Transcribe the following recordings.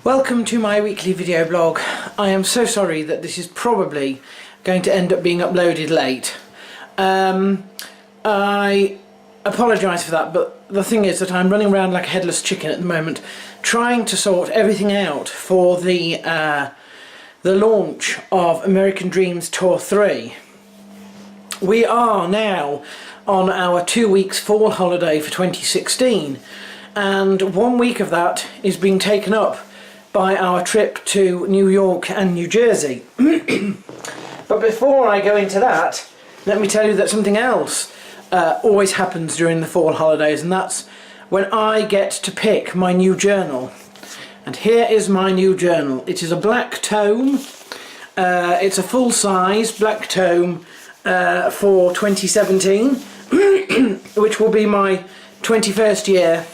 Welcome to my weekly video blog. I am so sorry that this is probably going to end up being uploaded late. I apologise for that, but the thing is that I'm running around like a headless chicken at the moment, trying to sort everything out for the launch of American Dreams Tour 3. We are now on our 2 weeks fall holiday for 2016, and 1 week of that is being taken up by our trip to New York and New Jersey. But before I go into that, let me tell you that something else always happens during the fall holidays, and that's when I get to pick my new journal. And here is my new journal. It is a black tome. It's a full-size black tome for 2017, which will be my 21st year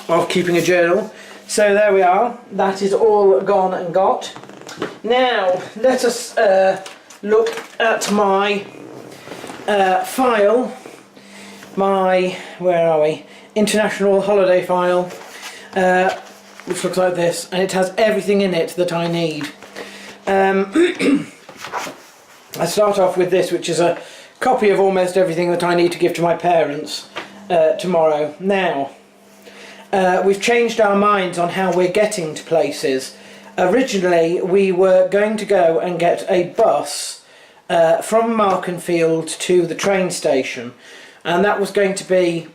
of keeping a journal. So there we are, that is all gone and got. Now let us look at my file, where are we, international holiday file, which looks like this, and it has everything in it that I need. I start off with this, which is a copy of almost everything that I need to give to my parents tomorrow. Now, we've changed our minds on how we're getting to places. Originally we were going to go and get a bus from Markenfield to the train station, and that was going to be,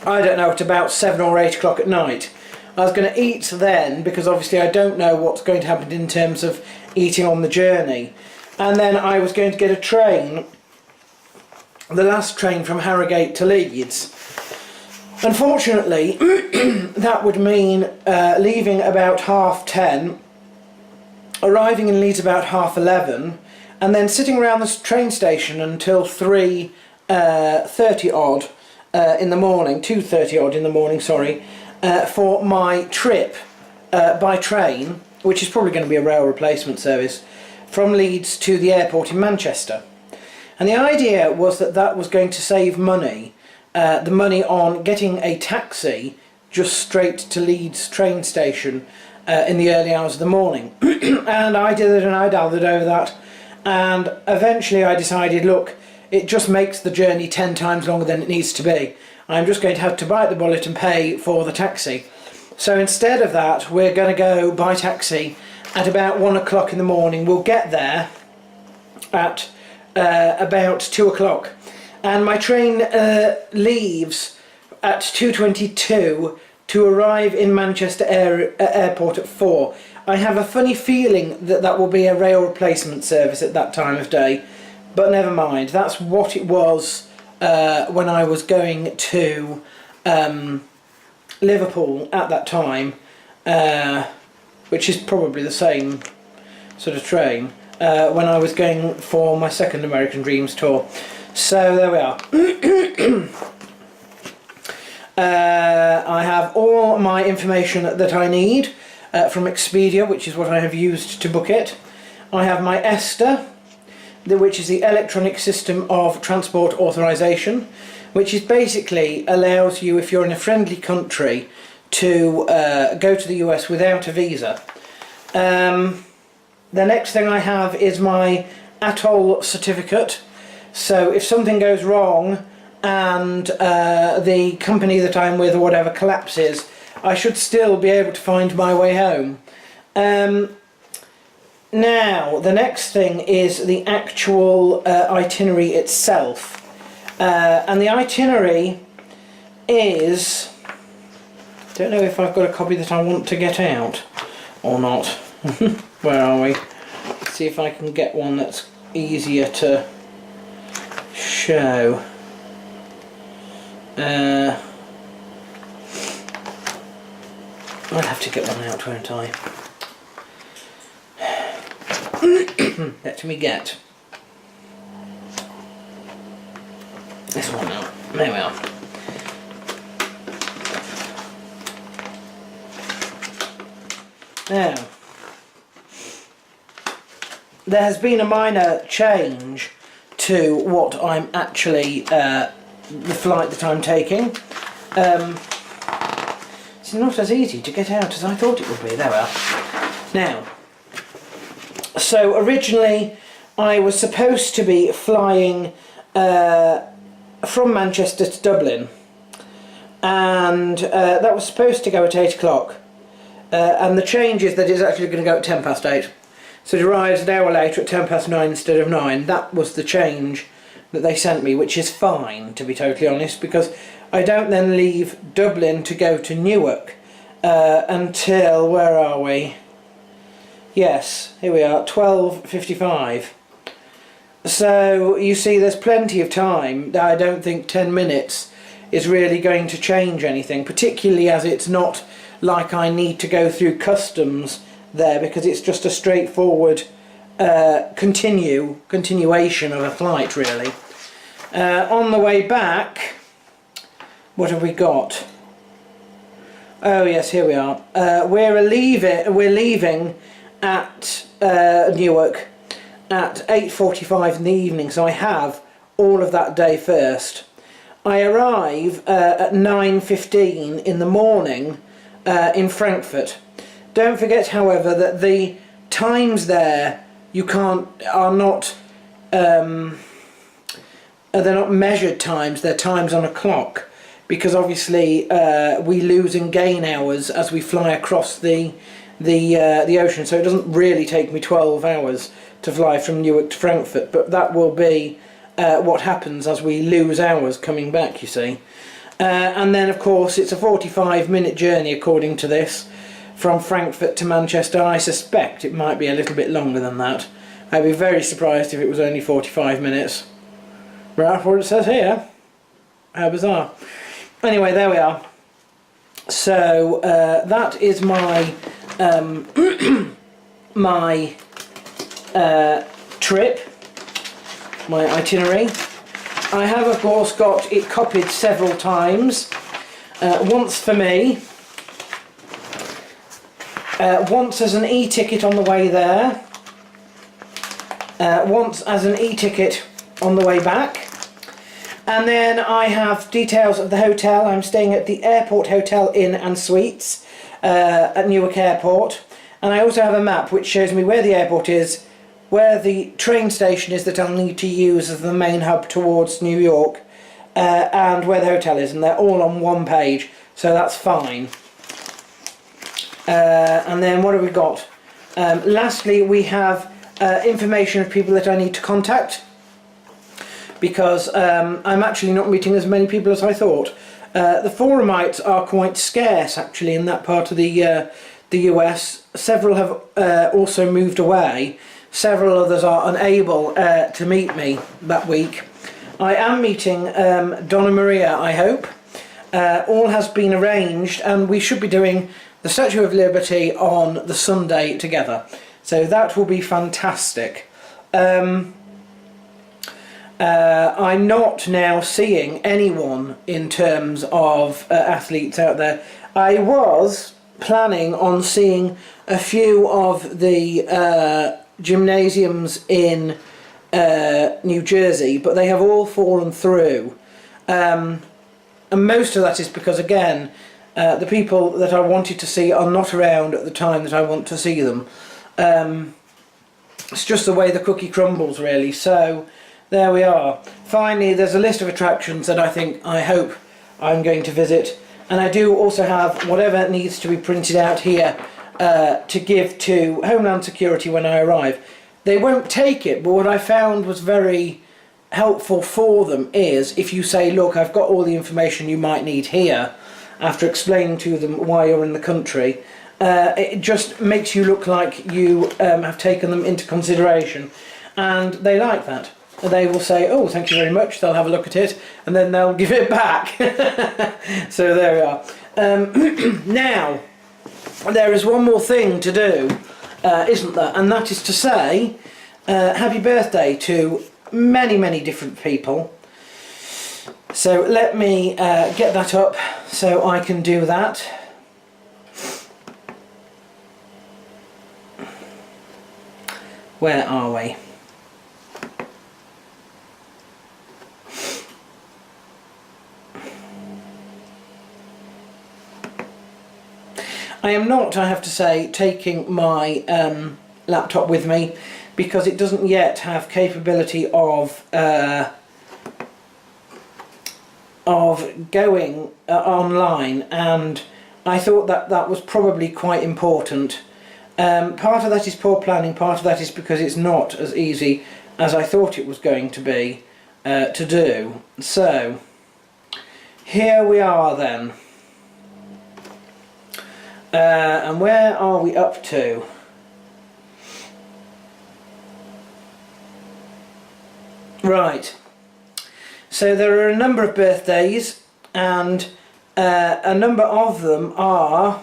I don't know, at about 7 or 8 o'clock at night. I was going to eat then, because obviously I don't know what's going to happen in terms of eating on the journey, and then I was going to get a train, the last train from Harrogate to Leeds. Unfortunately, that would mean leaving about 10:30, arriving in Leeds about 11:30, and then sitting around the train station until 3:30 odd in the morning, 2:30 odd in the morning, sorry, for my trip by train, which is probably going to be a rail replacement service, from Leeds to the airport in Manchester. And the idea was that that was going to save money. The money on getting a taxi just straight to Leeds train station in the early hours of the morning. And I did it and I dallied over that, and eventually I decided, look, it just makes the journey 10 times longer than it needs to be. I'm just going to have to bite the bullet and pay for the taxi. So instead of that, we're going to go by taxi at about 1 o'clock in the morning. We'll get there at about 2 o'clock. And my train leaves at 2:22 to arrive in Manchester Airport at 4. I have a funny feeling that that will be a rail replacement service at that time of day, but never mind. That's what it was when I was going to Liverpool at that time, which is probably the same sort of train, when I was going for my second American Dreams tour. So there we are. I have all my information that I need from Expedia, which is what I have used to book it. I have my ESTA, which is the Electronic System of Transport Authorization, which is basically allows you, if you're in a friendly country, to go to the US without a visa. The next thing I have is my ATOL certificate. So if something goes wrong and the company that I'm with or whatever collapses, I should still be able to find my way home. Now, the next thing is the actual itinerary itself. And the itinerary is... I don't know if I've got a copy that I want to get out or not. Where are we? Let's see if I can get one that's easier to show. I'll have to get one out, won't I? Let me get this one out. There we are. Now, there has been a minor change to what I'm actually, the flight that I'm taking. It's not as easy to get out as I thought it would be. There we are. Now, so originally I was supposed to be flying from Manchester to Dublin, and that was supposed to go at 8 o'clock, and the change is that it's actually going to go at 8:10. So it arrives an hour later at 9:10 instead of 9. That was the change that they sent me, which is fine, to be totally honest, because I don't then leave Dublin to go to Newark until, where are we? Yes, here we are, 12:55. So you see, there's plenty of time. I don't think 10 minutes is really going to change anything, particularly as it's not like I need to go through customs there, because it's just a straightforward continuation of a flight, really. On the way back, what have we got? Oh yes, here we are. We're leaving at Newark at 8:45 in the evening, so I have all of that day first. I arrive at 9:15 in the morning in Frankfurt. Don't forget, however, that the times there are not they're not measured times, they're times on a clock, because obviously we lose and gain hours as we fly across the ocean, so it doesn't really take me 12 hours to fly from Newark to Frankfurt, but that will be what happens as we lose hours coming back, you see. And then of course it's a 45-minute journey according to this, from Frankfurt to Manchester. I suspect it might be a little bit longer than that. I'd be very surprised if it was only 45 minutes. But that's what it says here. How bizarre. Anyway, there we are. So that is my my trip, my itinerary. I have of course got it copied several times. Once for me, once as an e-ticket on the way there, once as an e-ticket on the way back, and then I have details of the hotel. I'm staying at the Airport Hotel Inn and Suites at Newark Airport, and I also have a map which shows me where the airport is, where the train station is that I'll need to use as the main hub towards New York, and where the hotel is, and they're all on one page, so that's fine. And then what have we got? Lastly, we have information of people that I need to contact, because I'm actually not meeting as many people as I thought. The Forumites are quite scarce actually in that part of the US. Several have also moved away. Several others are unable to meet me that week. I am meeting Donna Maria, I hope. All has been arranged, and we should be doing the Statue of Liberty on the Sunday together. So that will be fantastic. I'm not now seeing anyone in terms of athletes out there. I was planning on seeing a few of the gymnasiums in New Jersey, but they have all fallen through. And most of that is because, again, the people that I wanted to see are not around at the time that I want to see them. It's just the way the cookie crumbles, really. So there we are. Finally, there's a list of attractions that I hope I'm going to visit, and I do also have whatever needs to be printed out here to give to Homeland Security when I arrive. They won't take it, but what I found was very helpful for them is if you say, look, I've got all the information you might need here, after explaining to them why you're in the country, it just makes you look like you have taken them into consideration, and they like that. They will say, oh, thank you very much, they'll have a look at it, and then they'll give it back. So there we are. Now, there is one more thing to do, isn't there? And that is to say, happy birthday to many, many different people. So let me get that up so I can do that. Where are we? I am not, I have to say, taking my laptop with me because it doesn't yet have capability of going online, and I thought that that was probably quite important. Part of that is poor planning, part of that is because it's not as easy as I thought it was going to be to do. So here we are then. And where are we up to? Right, so there are a number of birthdays, and a number of them are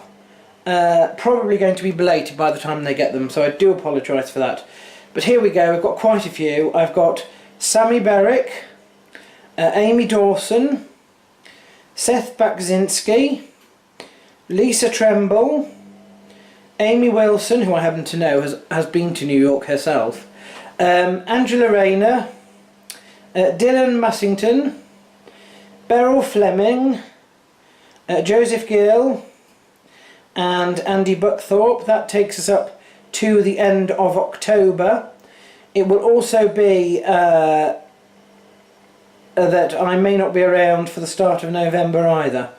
probably going to be belated by the time they get them, so I do apologise for that. But here we go, I've got quite a few. I've got Sammy Berwick, Amy Dawson, Seth Bakzinski, Lisa Tremble, Amy Wilson, who I happen to know has been to New York herself, Angela Rayner, Dylan Massington, Beryl Fleming, Joseph Gill, and Andy Buckthorpe. That takes us up to the end of October. It will also be that I may not be around for the start of November either.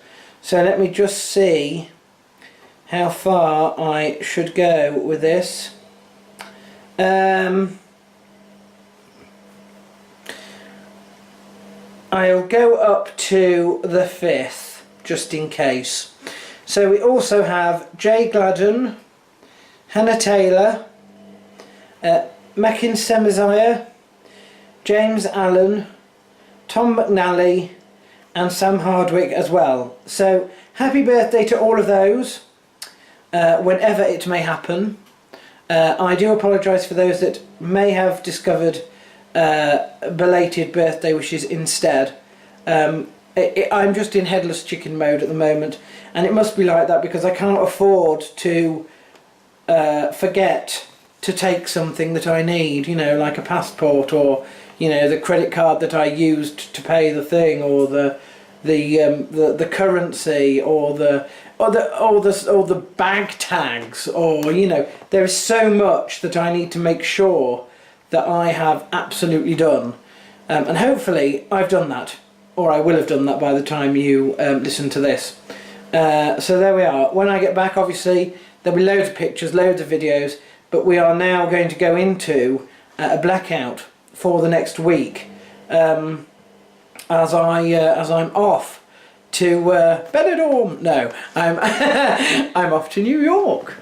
So let me just see how far I should go with this. I'll go up to the 5th, just in case. So we also have Jay Gladden, Hannah Taylor, Mackin Semiziah, James Allen, Tom McNally, and Sam Hardwick as well. So happy birthday to all of those, whenever it may happen. I do apologise for those that may have discovered belated birthday wishes instead. I'm just in Headless Chicken mode at the moment, and it must be like that because I can't afford to forget to take something that I need, you know, like a passport, or you know, the credit card that I used to pay the thing, or the currency, or the bag tags, or you know, there is so much that I need to make sure that I have absolutely done, and hopefully I've done that, or I will have done that by the time you listen to this. So there we are. When I get back, obviously there'll be loads of pictures, loads of videos, but we are now going to go into a blackout for the next week, as I'm off to Benidorm. No, I'm I'm off to New York.